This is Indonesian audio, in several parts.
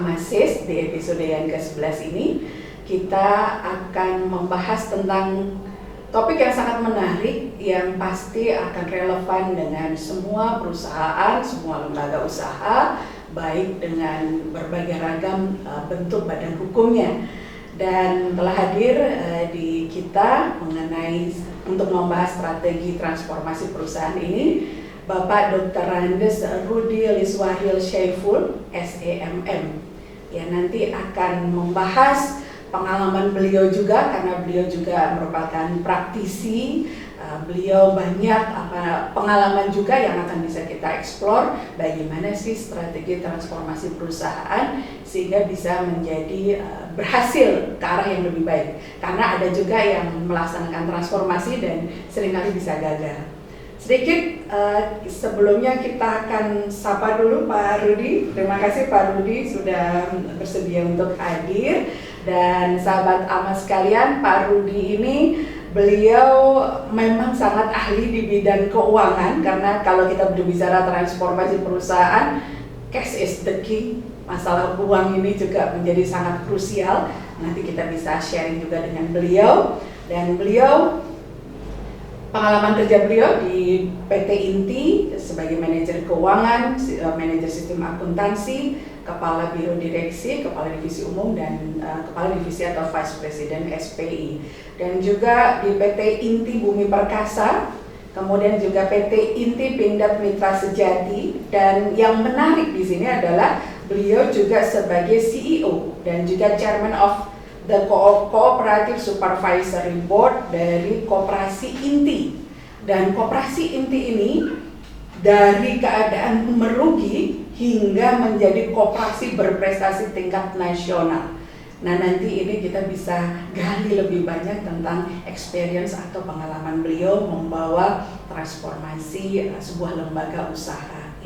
Amasis. Di episode yang ke-11 ini kita akan membahas tentang topik yang sangat menarik yang pasti akan relevan dengan semua perusahaan, semua lembaga usaha, baik dengan berbagai ragam bentuk badan hukumnya. Dan telah hadir di kita mengenai untuk membahas strategi transformasi perusahaan ini Bapak Dr. Randes Rudy Liswaril Syaiful, SEMM. Ya, nanti akan membahas pengalaman beliau juga karena beliau juga merupakan praktisi. Beliau banyak pengalaman juga yang akan bisa kita eksplor bagaimana sih strategi transformasi perusahaan sehingga bisa menjadi berhasil ke arah yang lebih baik. Karena ada juga yang melaksanakan transformasi dan seringkali bisa gagal. Sedikit sebelumnya kita akan sapa dulu Pak Rudy. Terima kasih Pak Rudy sudah bersedia untuk hadir. Dan sahabat Amas sekalian, Pak Rudy ini beliau memang sangat ahli di bidang keuangan. Karena kalau kita berbicara transformasi perusahaan, cash is the key. Masalah uang ini juga menjadi sangat krusial. Nanti kita bisa sharing juga dengan beliau. Dan beliau pengalaman kerja beliau di PT Inti sebagai manajer keuangan, manajer sistem akuntansi, kepala biro direksi, kepala divisi umum, dan kepala divisi atau vice president SPI. Dan juga di PT Inti Bumi Perkasa, kemudian juga PT Inti Pindad Mitra Sejati. Dan yang menarik di sini adalah beliau juga sebagai CEO dan juga chairman of the Cooperative Supervisory Board dari Koperasi Inti. Dan Koperasi Inti ini dari keadaan merugi hingga menjadi koperasi berprestasi tingkat nasional. Nah, nanti ini kita bisa gali lebih banyak tentang experience atau pengalaman beliau membawa transformasi sebuah lembaga usaha.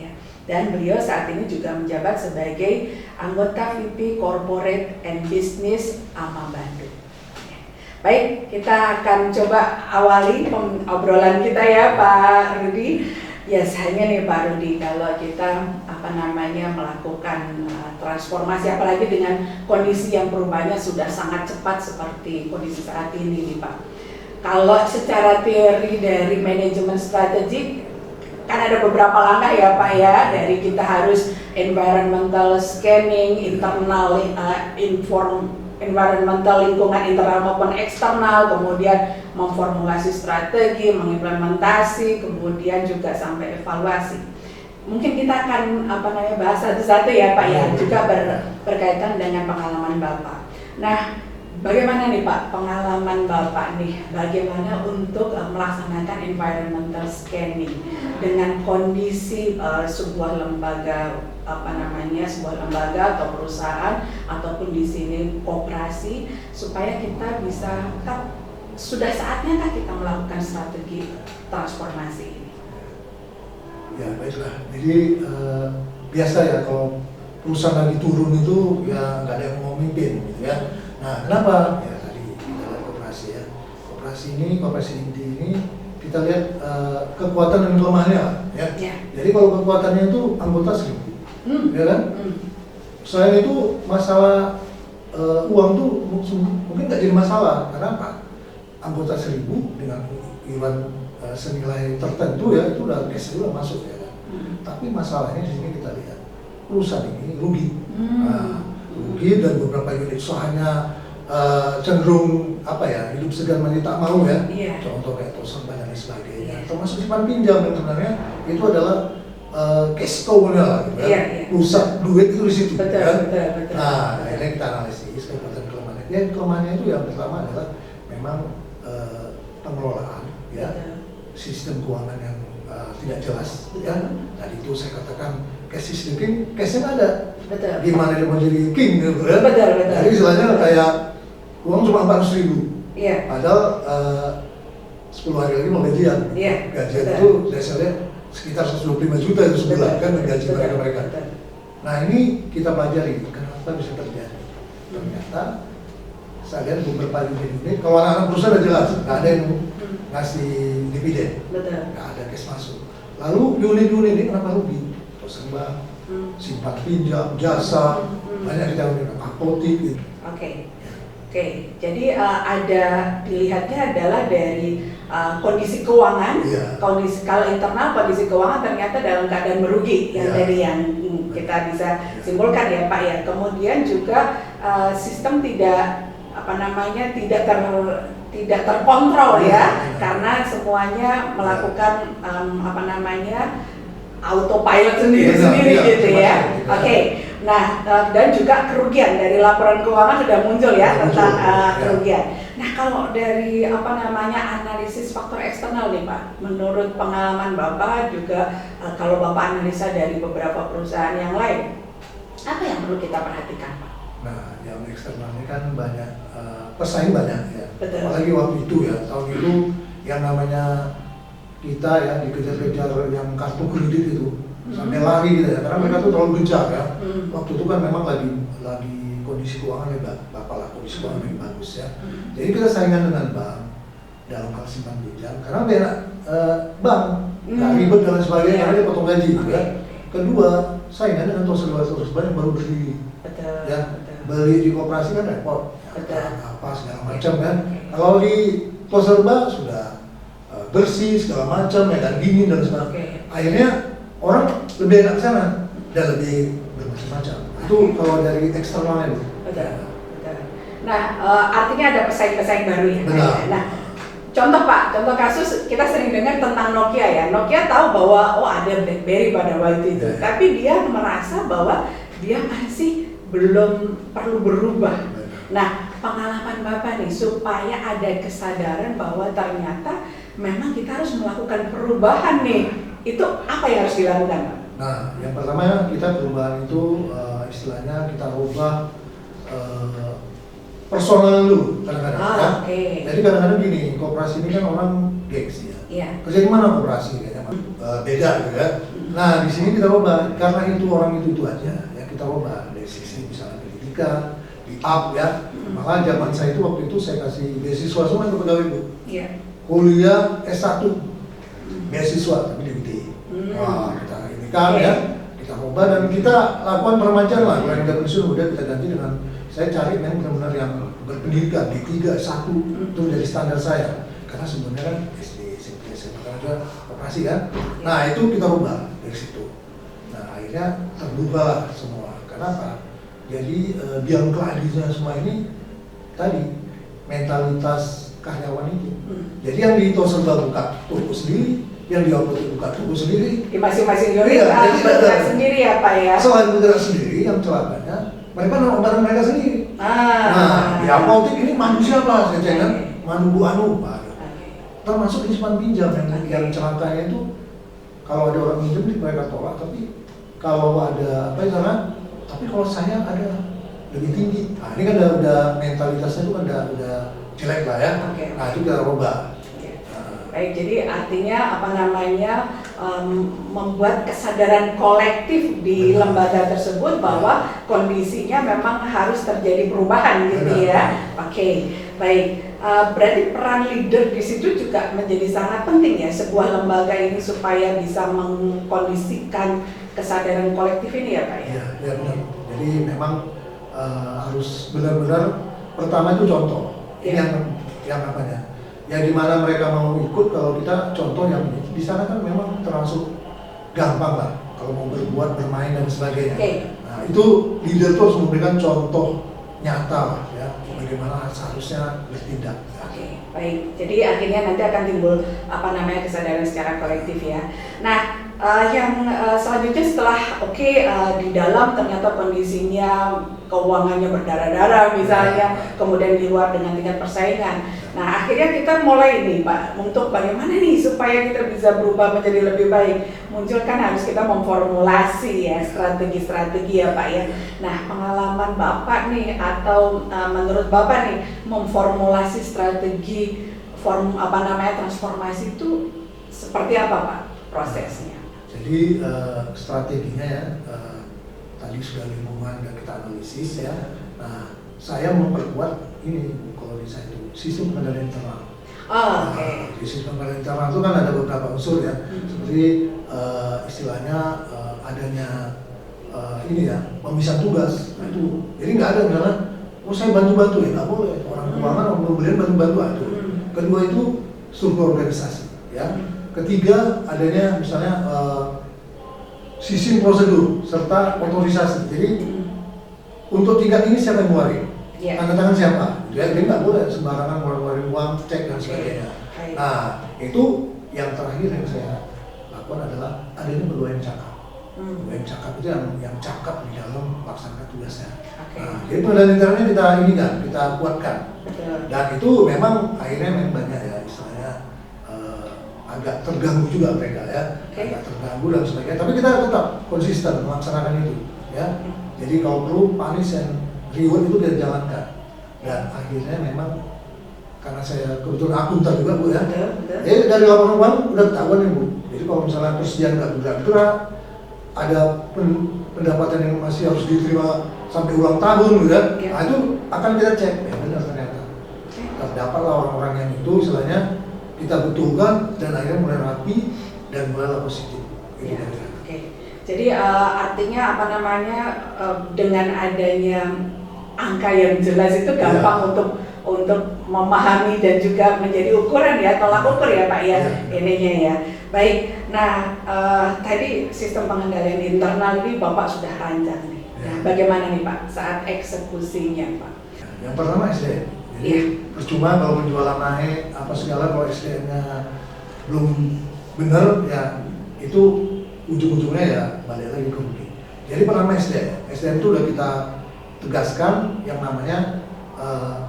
Dan beliau saat ini juga menjabat sebagai anggota VP Corporate and Business AMA Bandung. Baik, kita akan coba awali obrolan kita ya Pak Rudy. Biasanya nih Pak Rudy, kalau kita melakukan transformasi, apalagi dengan kondisi yang perubahannya sudah sangat cepat seperti kondisi saat ini nih Pak. Kalau secara teori dari manajemen strategik, kan ada beberapa langkah ya Pak ya, dari kita harus environmental scanning, environmental lingkungan internal maupun eksternal, kemudian memformulasi strategi, mengimplementasi, kemudian juga sampai evaluasi. Mungkin kita akan bahas satu-satu ya Pak ya, juga berkaitan dengan pengalaman Bapak. Nah, bagaimana nih Pak pengalaman Bapak nih, bagaimana untuk melaksanakan environmental scanning dengan kondisi sebuah lembaga sebuah lembaga atau perusahaan ataupun di sini koperasi, supaya kita bisa sudah saatnya kita melakukan strategi transformasi ini. Ya baiklah, jadi biasa ya kalau perusahaan lagi turun itu ya nggak ada yang mau mimpin gitu ya. Nah, kenapa? Ya tadi kita lihat koperasi ya. Koperasi Inti ini kita lihat kekuatan dan kelemahannya ya. Jadi kalau kekuatannya itu anggota 1.000, ya kan? Selain itu masalah uang tuh mungkin nggak jadi masalah. Karena apa? Anggota 1.000 dengan iuran senilai tertentu ya itu udah cash juga masuk ya kan. Tapi masalahnya di sini kita lihat perusahaan ini rugi. Rugi dan beberapa unit usahanya cenderung hidup segan mati tak mau ya. Contoh kayak Tosan dan sebagainya. Termasuk simpan pinjam yang sebenarnya itu adalah cash cow-nya lah gitu ya. Pusat duit itu di situ. Betul. Nah, akhirnya kita analisis kekuatan kelemahannya. Ya, kelemahannya itu yang pertama adalah memang pengelolaan ya. Sistem keuangan yang tidak jelas ya. Tadi itu saya katakan cash system king, cash-nya ada. Betul. Gimana dia mau jadi king gitu kan? Betul. Jadi istilahnya kayak uang cuma 400.000. Padahal 10 hari lagi mau gajian. Gajian itu saya lihat sekitar 125 juta itu sebulan kan gaji mereka. Nah ini kita pelajari kenapa bisa terjadi. Ternyata saya lihat beberapa unit, kalau anak-anak perusahaan udah jelas, nggak ada yang ngasih dividen, nggak ada cash masuk. Lalu unit-unit ini kenapa rugi? Tosan bank, simpan pinjam, jasa, banyak kita punya apotik gitu. Oke. Oke, jadi ada dilihatnya adalah dari kondisi keuangan, Iya. kondisi kalau internal kondisi keuangan ternyata dalam keadaan merugi yang Iya. dari yang kita bisa simpulkan ya Pak ya. Kemudian juga sistem tidak tidak terkontrol Iya, ya, iya. karena semuanya melakukan autopilot sendiri Iya, gitu ya. iya. Oke. Nah, dan juga kerugian dari laporan keuangan sudah muncul ya Muncul, tentang ya. kerugian. Nah, kalau dari analisis faktor eksternal nih Pak, menurut pengalaman Bapak juga kalau Bapak analisa dari beberapa perusahaan yang lain, apa yang perlu kita perhatikan Pak? Nah, yang eksternal ini kan banyak, pesaing banyak ya. Betul. Apalagi waktu itu ya, tahun itu yang namanya kita ya dikejar-kejar yang kartu kredit itu sampai lari gitu ya, karena mereka tuh terlalu gencar ya. Waktu itu kan memang lagi kondisi keuangan ya bapak lah, kondisi keuangan yang bagus ya. Jadi kita saingan dengan bank dalam hal simpan pinjam, karena beda bank nggak ribet dan sebagainya, karena dia potong gaji gitu ya. Kedua, saingan dengan toser-toser yang baru berdiri. Betul. Ya, Betul. beli di koperasi kan repot, Betul. apa segala macam kan. Kalau di toserba sudah bersih segala macam ya kan, dingin dan sebagainya. Akhirnya orang lebih enak ke sana dan lebih bermacam-macam. Itu kalau dari eksternalnya itu. Betul. Betul. Nah, artinya ada pesaing-pesaing baru ya. Benar. Nah, contoh Pak, contoh kasus kita sering dengar tentang Nokia ya. Nokia tahu bahwa ada BlackBerry pada waktu itu, Ya. tapi dia merasa bahwa dia masih belum perlu berubah. Nah, pengalaman Bapak nih supaya ada kesadaran bahwa ternyata memang kita harus melakukan perubahan nih. Itu apa yang harus dilakukan Pak? Nah, yang pertama kita perubahan itu istilahnya kita rubah personal dulu kadang-kadang ya. Oke. Jadi kadang-kadang gini, koperasi ini kan orang gengsi ya. Iya. Kerja di mana koperasi kayaknya beda gitu ya. Nah, di sini kita rubah karena itu orang itu aja ya, kita rubah dari sisi misalnya pendidikan, di up ya. Maka zaman saya itu waktu itu saya kasih beasiswa semua ke pegawai Bu. Iya. Kuliah S1 beasiswa tapi di UT. Wah, kita ini kan ya, kita rubah dan kita lakukan peremajaan lah. Kalau yang udah pensiun udah kita ganti dengan saya cari yang benar-benar yang berpendidikan D3 S1 itu menjadi standar saya. Karena sebenarnya kan SD, SMP, SMA kan ada operasi kan. Nah, itu kita rubah dari situ. Nah, akhirnya terbuka semua. Kenapa? Jadi biang keladinya semua ini tadi mentalitas karyawan itu. Jadi yang di Toserba buka toko sendiri, yang di Apotek buka toko sendiri. Di masing-masing unit Iya, jadi bergerak ada. sendiri ya Pak ya. Selain bergerak sendiri, yang celakanya mereka naruh barang mereka sendiri. Nah, di Apotek ini manu siapa? Saya cek kan, manu Bu Anu. Termasuk di simpan pinjam yang celakanya itu kalau ada orang minjem mereka tolak, tapi kalau ada apa ya tapi kalau saya ada lebih tinggi. Nah, ini kan udah mentalitasnya itu kan udah jelek lah ya. Nah, itu kita rubah. Baik, jadi artinya membuat kesadaran kolektif di lembaga tersebut bahwa kondisinya memang harus terjadi perubahan gitu ya. Oke, baik. Berarti peran leader di situ juga menjadi sangat penting ya sebuah lembaga ini supaya bisa mengkondisikan kesadaran kolektif ini ya Pak ya. Iya, benar. Jadi memang harus benar-benar pertama itu contoh. Ini yang apanya? Ya di mana mereka mau ikut kalau kita contoh yang di sana kan memang termasuk gampang lah kalau mau berbuat, bermain dan sebagainya. Nah, itu leader tuh harus memberikan contoh nyata lah ya bagaimana seharusnya bertindak. Oke, baik. Jadi akhirnya nanti akan timbul kesadaran secara kolektif ya. Nah, yang selanjutnya setelah di dalam ternyata kondisinya keuangannya berdarah-darah misalnya, kemudian di luar dengan tingkat persaingan. Nah, akhirnya kita mulai nih Pak, untuk bagaimana nih supaya kita bisa berubah menjadi lebih baik. Muncul kan harus kita memformulasi ya strategi-strategi ya Pak ya. Nah, pengalaman Bapak nih atau menurut Bapak nih memformulasi strategi transformasi itu seperti apa Pak prosesnya? Jadi strateginya ya tadi sudah lingkungan dan kita analisis ya. Nah, saya memperkuat ini kalau di saya itu sistem pengendalian internal. Di sistem pengendalian internal itu kan ada beberapa unsur ya, seperti istilahnya adanya ini ya, pemisah tugas. Nah, itu. Jadi nggak ada misalnya, oh saya bantu-bantu ya, nggak boleh. Orang keuangan, orang pembelian bantu-bantu itu. Kedua itu struktur organisasi, ya. Ketiga adanya misalnya sistem prosedur serta otorisasi. Jadi untuk tingkat ini siapa yang ngeluarin? Tanda tangan siapa? Jadi nggak boleh sembarangan ngeluarin uang, cek dan sebagainya. Nah itu yang terakhir yang saya lakukan adalah adanya berdoa yang cakap. Berdoa yang cakap itu yang cakap di dalam melaksanakan tugasnya. Nah, jadi pengendalian internalnya kita ini kan, kita kuatkan. Dan itu memang akhirnya memang banyak ya istilahnya agak terganggu juga mereka ya, agak terganggu dan sebagainya. Tapi kita tetap konsisten melaksanakan itu ya. Jadi kalau perlu punish and reward itu kita jalankan. Dan akhirnya memang karena saya kebetulan akuntan juga Bu ya. Jadi dari laporan uang udah ketahuan ya Bu. Jadi kalau misalnya persediaan nggak bergerak, ada pendapatan yang masih harus diterima sampai ulang tahun gitu kan. Nah itu akan kita cek ya benar ternyata. Terdapatlah orang-orang yang itu istilahnya kita betulkan dan akhirnya mulai rapi dan mulai positif. Ya, jadi artinya apa namanya dengan adanya angka yang jelas itu gampang untuk memahami dan juga menjadi ukuran ya, tolak ukur ya Pak ya, ininya ya. Baik, nah tadi sistem pengendalian internal ini Bapak sudah rancang nih. Nah, bagaimana nih Pak saat eksekusinya Pak? Yang pertama SDM. Jadi percuma kalau penjualan naik apa segala kalau SDM-nya belum benar ya itu ujung-ujungnya ya balik lagi ke bukti. Jadi pertama SDM. SDM itu udah kita tegaskan yang namanya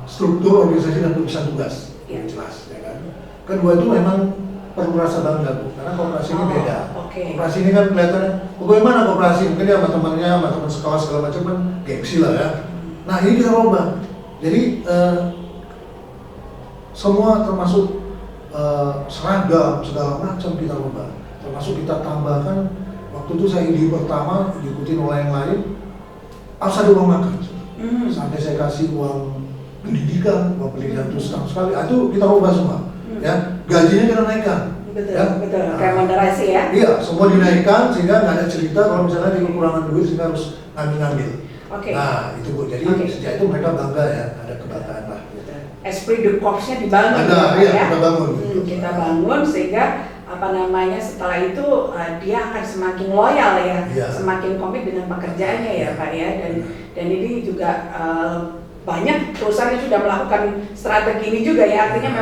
struktur organisasi dan pembagian tugas. Jelas ya kan. Kedua itu memang perlu rasa bangga Bu, karena koperasi ini beda. Koperasi ini kan kelihatannya, bagaimana koperasi? Mungkin ya sama temannya, sama teman sekolah segala macam kan gengsi lah ya. Nah ini kita rubah. Jadi semua termasuk seragam segala macam kita rubah. Termasuk kita tambahkan waktu itu saya ide pertama diikuti oleh yang lain harus ada uang makan. Sampai saya kasih uang pendidikan terus sekali. Itu kita rubah semua. Ya, gajinya kita naikkan. Betul, ya? Betul. Remunerasi ya? Iya, semua dinaikkan sehingga nggak ada cerita kalau misalnya di kekurangan duit sehingga harus ngambil. Nah, itu Bu. Jadi sejak itu mereka bangga ya, ada kebanggaan lah. Esprit de corps-nya dibangun. Ada, iya, kita bangun. Kita bangun sehingga apa namanya setelah itu dia akan semakin loyal ya, semakin komit dengan pekerjaannya ya Pak ya. Dan ini juga banyak perusahaan yang sudah melakukan strategi ini juga ya, artinya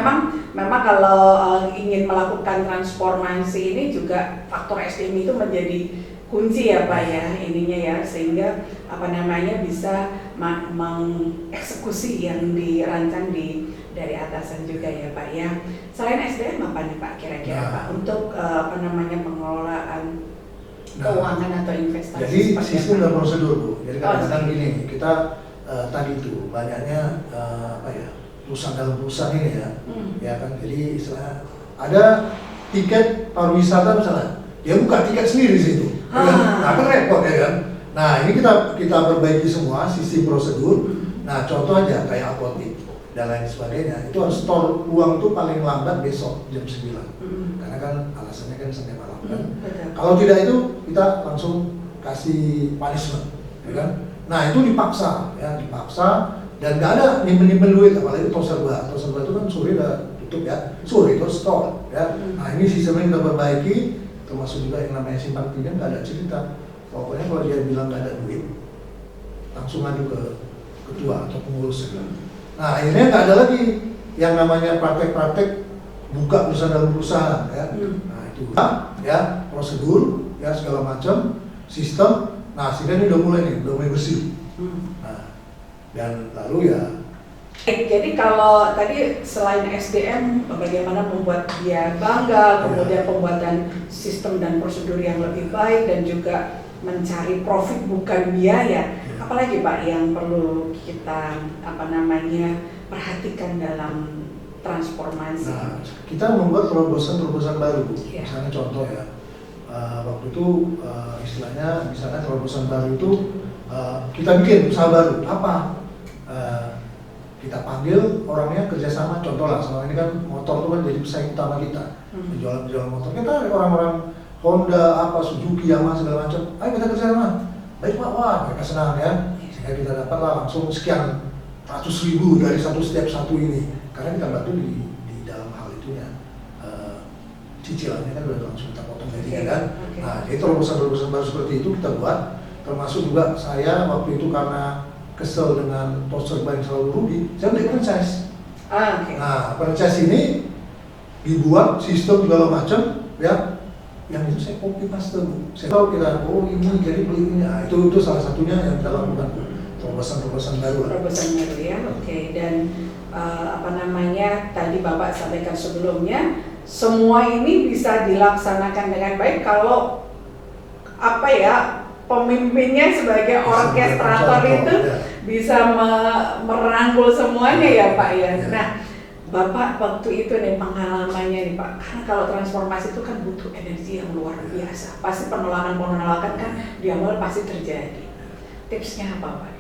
memang kalau ingin melakukan transformasi ini juga faktor SDM itu menjadi kunci ya Pak ya ininya ya, sehingga apa namanya bisa mengeksekusi yang dirancang dari atasan juga ya Pak ya. Selain SDM apa nih Pak kira-kira Pak untuk apa namanya pengelolaan keuangan atau investasi? Jadi sistem dan prosedur Bu. Jadi kadang-kadang gini kita tadi itu banyaknya apa ya perusahaan dalam perusahaan ini ya, ya kan. Jadi istilah ada tiket pariwisata misalnya, dia buka tiket sendiri di situ, nah kan repot ya kan. Nah ini kita perbaiki semua sistem prosedur. Nah contoh aja kayak apotek dan lain sebagainya, itu harus store uang itu paling lambat besok jam 9 karena kan alasannya kan sampai malam kan. Kalau tidak itu kita langsung kasih punishment, ya kan. Nah itu dipaksa dan nggak ada nyimpen duit, apalagi toserba itu kan sore udah tutup ya, sore itu store ya. Nah ini sistemnya kita perbaiki, termasuk juga yang namanya simpan pinjam nggak ada cerita. Pokoknya kalau dia bilang nggak ada duit, langsung ngadu ke ketua atau pengurus. Nah akhirnya nggak ada lagi yang namanya praktek-praktek buka perusahaan dalam perusahaan ya. Nah itu ya prosedur ya segala macam sistem. Nah, sehingga ini udah mulai bersih. Nah, dan lalu ya. Jadi kalau tadi selain SDM, bagaimana membuat dia bangga, kemudian pembuatan sistem dan prosedur yang lebih baik dan juga mencari profit bukan biaya. Apalagi Pak yang perlu kita apa namanya perhatikan dalam transformasi? Nah, kita membuat terobosan baru, Bu. Misalnya contoh ya. Waktu itu istilahnya misalnya terobosan baru itu kita bikin usaha baru apa kita panggil orangnya kerjasama, contoh lah selama ini kan motor itu kan jadi pesaing utama kita, penjualan motor kita orang-orang Honda apa Suzuki Yamaha segala macam, ayo kita kerjasama baik Pak, wah mereka senang ya, sehingga kita dapatlah langsung sekian ratus ribu dari setiap satu ini, karena kita bantu di dalam hal itunya. Cicilannya kan udah langsung kita potong gajinya kan. Nah, jadi terobosan-terobosan baru seperti itu kita buat, termasuk juga saya waktu itu karena kesel dengan poster yang selalu rugi, saya beli franchise. Nah, franchise ini dibuat sistem segala macam ya, yang itu saya copy paste Bu. Saya tahu kita, oh ini jadi beli ini. Nah, itu salah satunya yang kita lakukan, terobosan baru. Terobosan baru ya, oke. Dan tadi Bapak sampaikan sebelumnya, semua ini bisa dilaksanakan dengan baik kalau pemimpinnya sebagai orkestrator itu bisa merangkul semuanya ya Pak ya. Nah, Bapak waktu itu nih pengalamannya nih Pak, karena kalau transformasi itu kan butuh energi yang luar biasa. Pasti penolakan kan di awal pasti terjadi. Tipsnya apa Pak?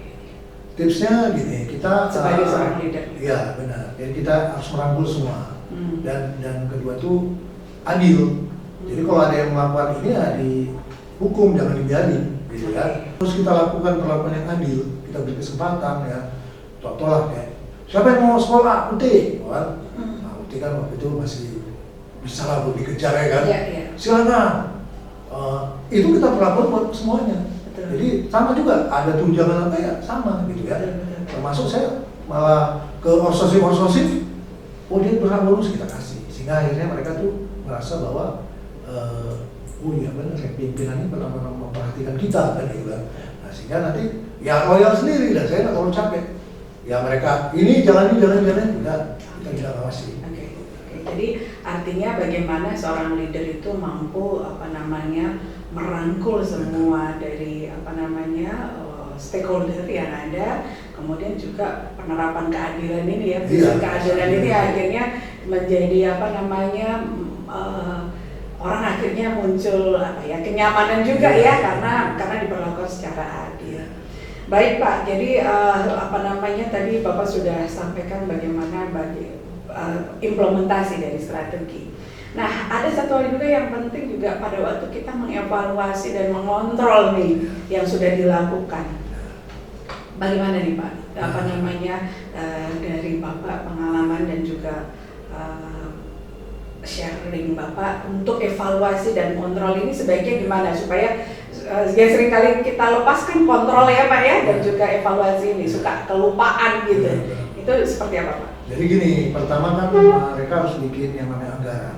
Tipsnya gini, kita sebagai seorang leader. Iya benar. Jadi kita harus merangkul semua. Dan kedua itu adil. Jadi kalau ada yang melakukan ini ya dihukum, jangan dibiarin. Gitu kan. Terus kita lakukan perlakuan yang adil, kita beri kesempatan ya. Contoh lah kayak siapa yang mau sekolah UT, kan? Nah, UT kan waktu itu masih bisa lah dikejar ya kan. Silakan. Itu kita perlakukan buat semuanya. Betul. Jadi sama juga ada tunjangan apa ya sama gitu ya. Termasuk saya malah ke orsosif, oh dia berhak bonus kita kasih, sehingga akhirnya mereka tuh merasa bahwa oh iya benar, pimpinannya benar-benar memperhatikan kita kan gitu kan. Nah sehingga nanti ya loyal sendiri dan saya nggak terlalu capek. Ya mereka ini jalan, kita awasi. Oke. Jadi artinya bagaimana seorang leader itu mampu merangkul semua dari stakeholder yang ada, kemudian juga penerapan keadilan ini ya, keadilan ini akhirnya menjadi orang akhirnya muncul kenyamanan juga ya karena diperlakukan secara adil. Baik Pak, jadi tadi Bapak sudah sampaikan bagaimana implementasi dari strategi. Nah, ada satu hal juga yang penting juga pada waktu kita mengevaluasi dan mengontrol nih yang sudah dilakukan. Bagaimana nih Pak? Dari Bapak pengalaman dan juga sharing Bapak untuk evaluasi dan kontrol ini sebaiknya gimana supaya yang seringkali kita lepaskan kontrol ya Pak ya, dan juga evaluasi ini suka kelupaan gitu. Itu seperti apa Pak? Jadi gini, pertama kan mereka harus bikin yang namanya anggaran.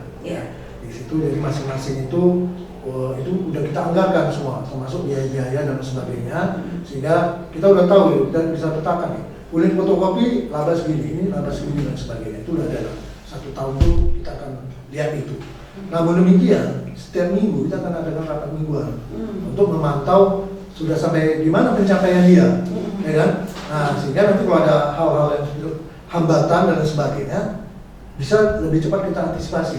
Di situ jadi masing-masing itu udah kita anggarkan semua, termasuk biaya-biaya dan sebagainya, sehingga kita udah tahu dan bisa petakan nih. Unit fotokopi laba segini, ini laba segini dan sebagainya. Itu udah ada 1 tahun itu kita akan lihat itu. Namun demikian, setiap minggu kita akan adakan rapat mingguan untuk memantau sudah sampai di mana pencapaian dia, ya kan? Nah, sehingga nanti kalau ada hal-hal yang hambatan dan sebagainya, bisa lebih cepat kita antisipasi.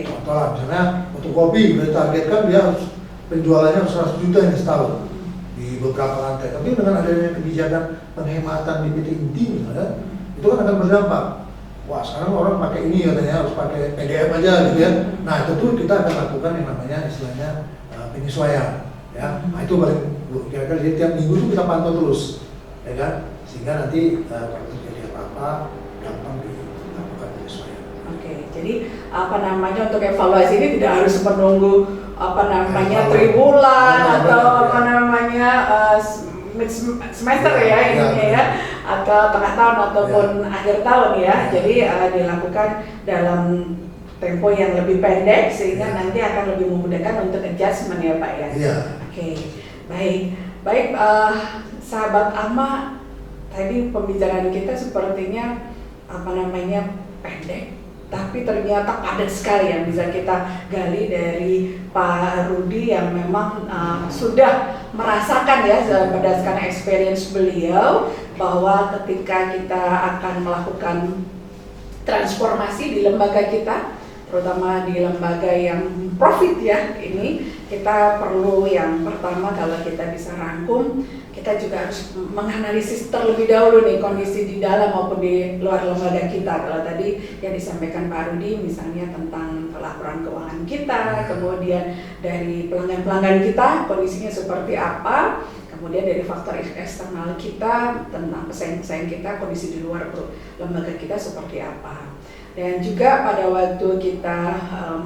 Contoh lah, misalnya fotokopi, kita targetkan dia harus penjualannya 100 juta ini setahun di beberapa lantai. Tapi dengan adanya kebijakan penghematan di PT Inti misalnya, itu kan akan berdampak. Wah sekarang orang pakai ini katanya harus pakai PDF aja gitu ya. Nah itu kita akan lakukan yang namanya istilahnya penyesuaian ya. Nah itu paling kira-kira jadi tiap minggu itu kita pantau terus ya kan, sehingga nanti kalau terjadi apa-apa gampang dilakukan penyesuaian. Jadi untuk evaluasi ini tidak harus menunggu tribulan atau semester ya ininya ya, atau tengah tahun ataupun akhir tahun ya. Jadi dilakukan dalam tempo yang lebih pendek sehingga nanti akan lebih memudahkan untuk adjustment ya Pak ya. Baik sahabat AMA, tadi pembicaraan kita sepertinya pendek, tapi ternyata padat sekali yang bisa kita gali dari Pak Rudi yang memang sudah merasakan ya berdasarkan experience beliau bahwa ketika kita akan melakukan transformasi di lembaga kita, terutama di lembaga yang profit ya, ini kita perlu yang pertama kalau kita bisa rangkum, kita juga harus menganalisis terlebih dahulu nih kondisi di dalam maupun di luar lembaga kita. Kalau tadi yang disampaikan Pak Rudi misalnya tentang laporan keuangan kita, kemudian dari pelanggan-pelanggan kita kondisinya seperti apa, kemudian dari faktor eksternal kita tentang pesaing-pesaing kita, kondisi di luar lembaga kita seperti apa. Dan juga pada waktu kita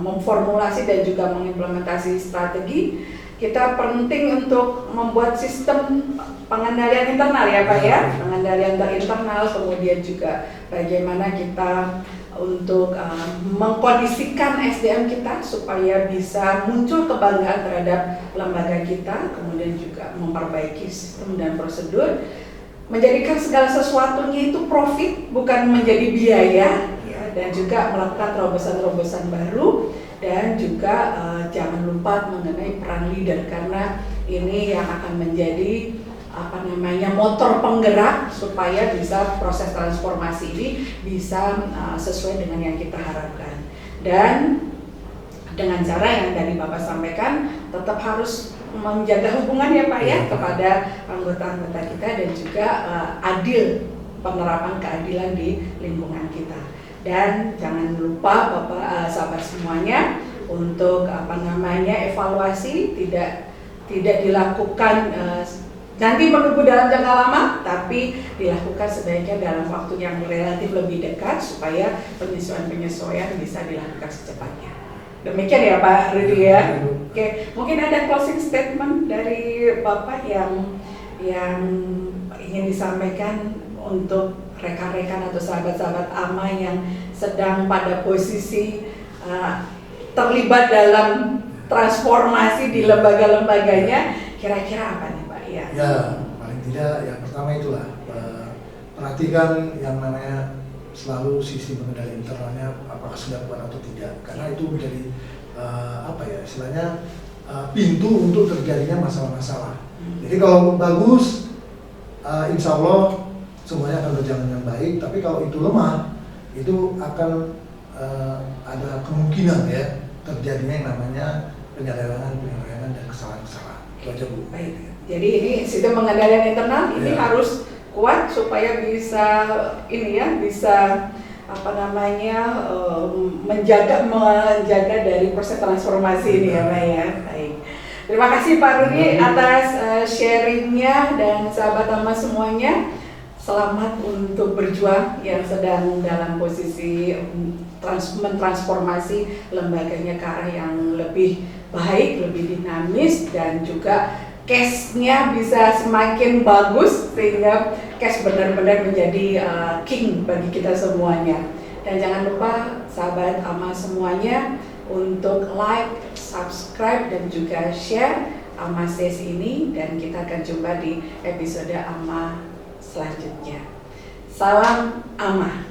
memformulasi dan juga mengimplementasi strategi, kita penting untuk membuat sistem pengendalian internal ya Pak ya, pengendalian internal, kemudian juga bagaimana kita untuk mengkondisikan SDM kita supaya bisa muncul kebanggaan terhadap lembaga kita, kemudian juga memperbaiki sistem dan prosedur, menjadikan segala sesuatunya itu profit bukan menjadi biaya ya, dan juga melakukan terobosan-terobosan baru, dan juga jangan lupa mengenai peran leader, karena ini yang akan menjadi motor penggerak supaya bisa proses transformasi ini bisa sesuai dengan yang kita harapkan. Dan dengan cara yang tadi Bapak sampaikan, tetap harus menjaga hubungan ya Pak ya kepada anggota-anggota kita, dan juga adil, penerapan keadilan di lingkungan kita. Dan jangan lupa Bapak, sahabat semuanya, untuk evaluasi tidak dilakukan nanti menunggu dalam jangka lama, tapi dilakukan sebaiknya dalam waktu yang relatif lebih dekat supaya penyesuaian-penyesuaian bisa dilakukan secepatnya. Demikian ya Pak Rudi ya. Oke, mungkin ada closing statement dari Bapak yang ingin disampaikan untuk rekan-rekan atau sahabat-sahabat AMA yang sedang pada posisi terlibat dalam transformasi di lembaga-lembaganya, kira-kira apa nih Pak? Ya, paling tidak yang pertama itulah perhatikan yang namanya selalu sisi pengendalian internalnya apakah sudah kuat atau tidak, karena itu menjadi istilahnya pintu untuk terjadinya masalah-masalah. Jadi kalau bagus, insya Allah semuanya akan berjalan dengan baik. Tapi kalau itu lemah, itu akan ada kemungkinan ya terjadinya yang namanya penyelewengan dan kesalahan-kesalahan. Itu aja Bu. Baik. Jadi ini sistem pengendalian internal ini harus kuat supaya bisa menjaga dari proses transformasi ini ya Pak ya. Baik. Terima kasih Pak Rudi atas sharingnya, dan sahabat AMA semuanya, selamat untuk berjuang yang sedang dalam posisi mentransformasi lembaganya ke arah yang lebih baik, lebih dinamis, dan juga cash-nya bisa semakin bagus sehingga cash benar-benar menjadi king bagi kita semuanya. Dan jangan lupa sahabat AMA semuanya untuk like, subscribe, dan juga share AMA sesi ini, dan kita akan jumpa di episode AMA selanjutnya. Salam AMA.